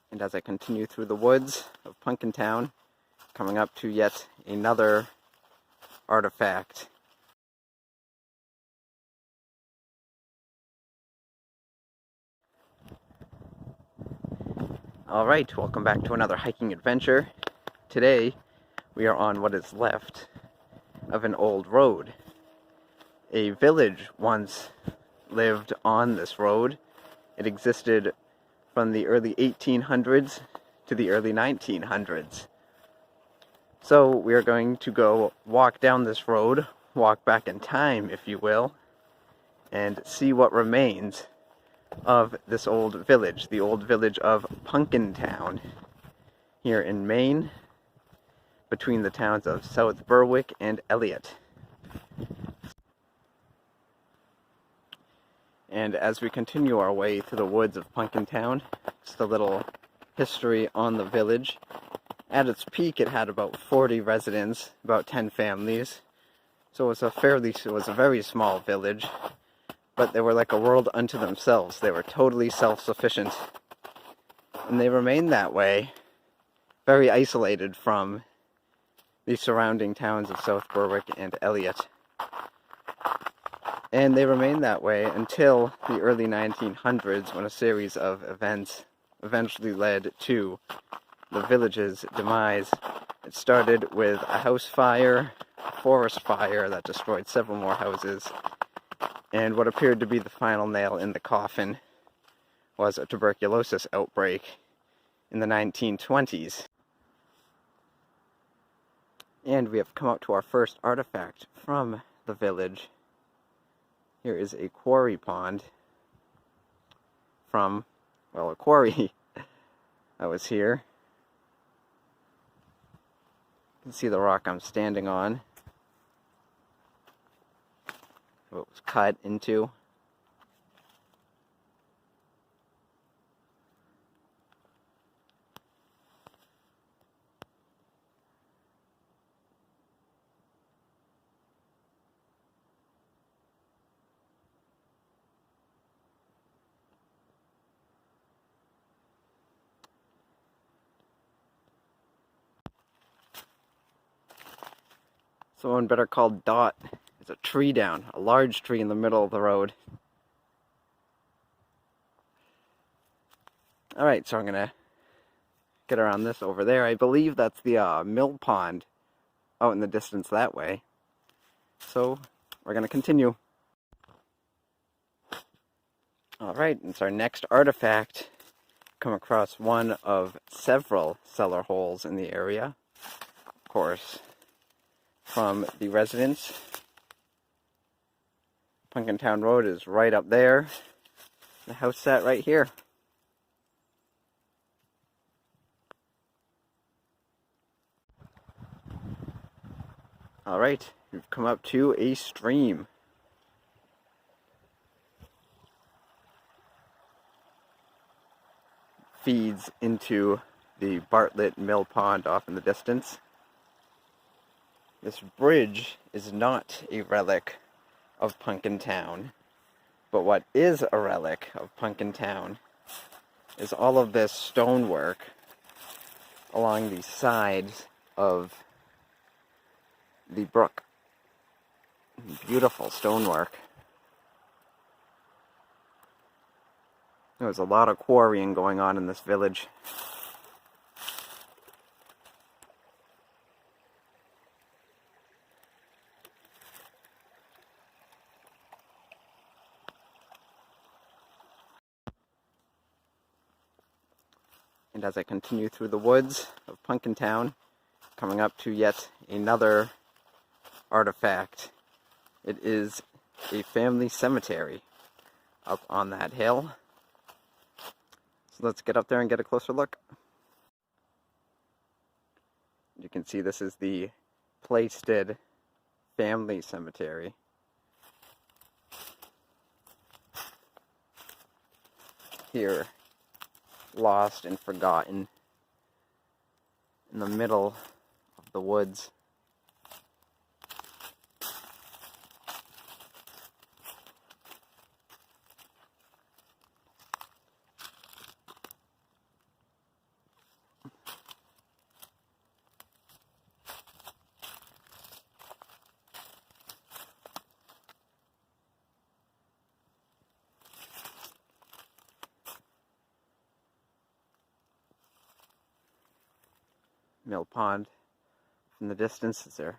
And as I continue through the woods of Punkintown, coming up to yet another artifact. Alright, welcome back to another hiking adventure. Today, we are on what is left of an old road. A village once lived on this road. It existed from the early 1800s to the early 1900s. So we are going to go walk down this road, walk back in time, if you will, and see what remains of this old village, the old village of Punkintown, here in Maine, between the towns of South Berwick and Eliot. And as we continue our way through the woods of Punkintown, just a little history on the village. At its peak, it had about 40 residents, about 10 families. So it was a very small village, but they were like a world unto themselves. They were totally self-sufficient, and they remained that way, very isolated from the surrounding towns of South Berwick and Eliot. And they remained that way until the early 1900s, when a series of events eventually led to the village's demise. It started with a house fire, a forest fire that destroyed several more houses, and what appeared to be the final nail in the coffin was a tuberculosis outbreak in the 1920s. And we have come up to our first artifact from the village. Here is a quarry pond from, well, a quarry that was here. You can see the rock I'm standing on. What was cut into. Someone better call Dot. There's a tree down, a large tree in the middle of the road. Alright, so I'm gonna get around this over there. I believe that's the mill pond out in the distance that way. So we're gonna continue. Alright, it's our next artifact. Come across one of several cellar holes in the area. Of course, from the residents. Punkintown Road is right up there. The house sat right here. Alright, we've come up to a stream. Feeds into the Bartlett Mill Pond off in the distance. This bridge is not a relic of Punkintown, but what is a relic of Punkintown is all of this stonework along the sides of the brook. Beautiful stonework. There was a lot of quarrying going on in this village. And as I continue through the woods of Punkintown, coming up to yet another artifact. It is a family cemetery up on that hill. So let's get up there and get a closer look. You can see this is the Plaisted family cemetery. Here, lost and forgotten in the middle of the woods. mill pond from the distance as their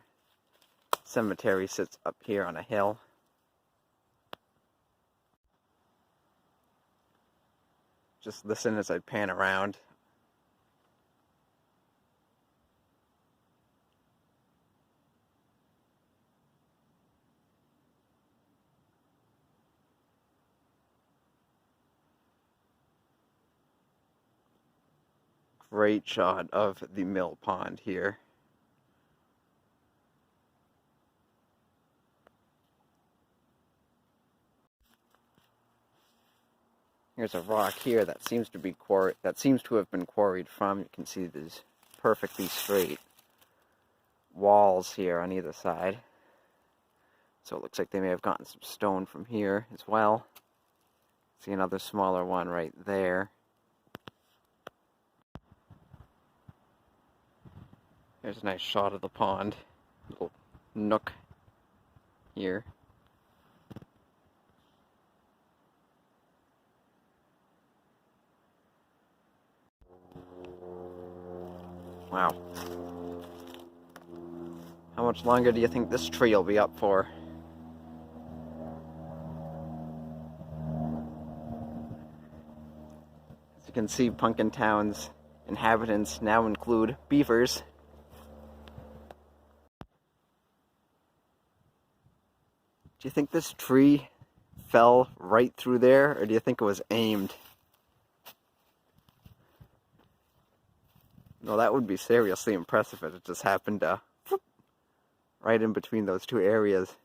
cemetery sits up here on a hill. Just listen as I pan around. Great shot of the mill pond here. Here's a rock here that seems to have been quarried from. You can see these perfectly straight walls here on either side. So it looks like they may have gotten some stone from here as well. See another smaller one right there. There's a nice shot of the pond. Little nook here. Wow. How much longer do you think this tree will be up for? As you can see, Punkintown's inhabitants now include beavers. Do you think this tree fell right through there, or do you think it was aimed? No, that would be seriously impressive if it just happened to, right in between those two areas,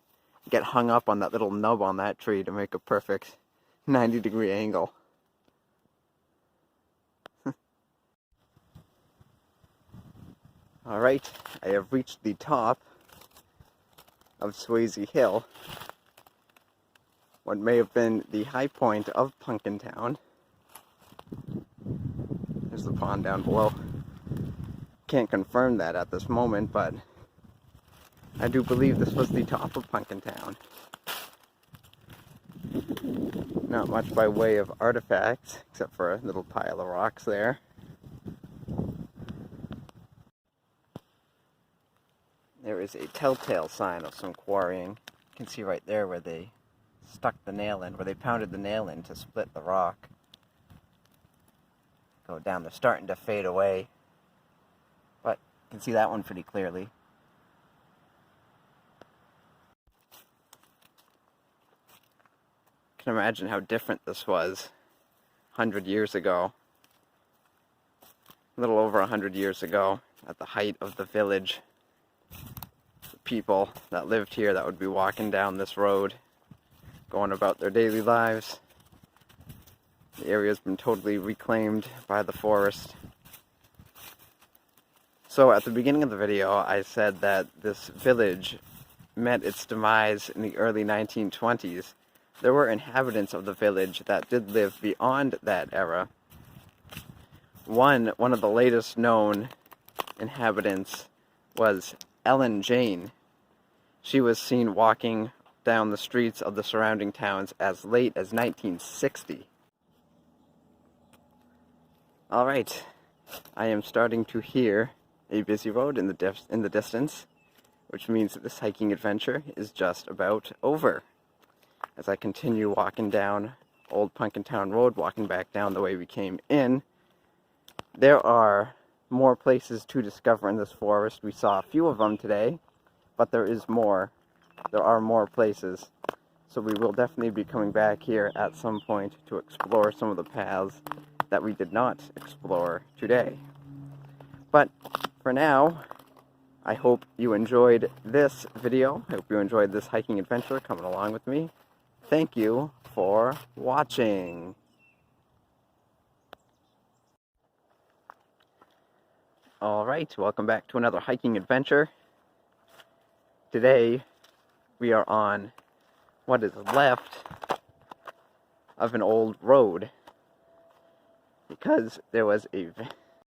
get hung up on that little nub on that tree to make a perfect 90-degree angle. Alright, I have reached the top of Swayze Hill, what may have been the high point of Punkintown. There's the pond down below. Can't confirm that at this moment, but I do believe this was the top of Punkintown. Not much by way of artifacts, except for a little pile of rocks there. There is a telltale sign of some quarrying. You can see right there where they stuck the nail in, where they pounded the nail in to split the rock. Go down, they're starting to fade away. But you can see that one pretty clearly. You can imagine how different this was 100 years ago. A little over 100 years ago, at the height of the village. The people that lived here that would be walking down this road, going about their daily lives. The area's been totally reclaimed by the forest. So at the beginning of the video, I said that this village met its demise in the early 1920s. There were inhabitants of the village that did live beyond that era. One of the latest known inhabitants was Ellen Jane. She was seen walking down the streets of the surrounding towns as late as 1960. Alright, I am starting to hear a busy road in the distance, which means that this hiking adventure is just about over. As I continue walking down Old Punkintown Road, walking back down the way we came in, there are more places to discover in this forest. We saw a few of them today, but there is more. There are more places. So we will definitely be coming back here at some point to explore some of the paths that we did not explore today. But for now, I hope you enjoyed this video. I hope you enjoyed this hiking adventure coming along with me. Thank you for watching. Alright, welcome back to another hiking adventure. Today, we are on what is left of an old road, because there was a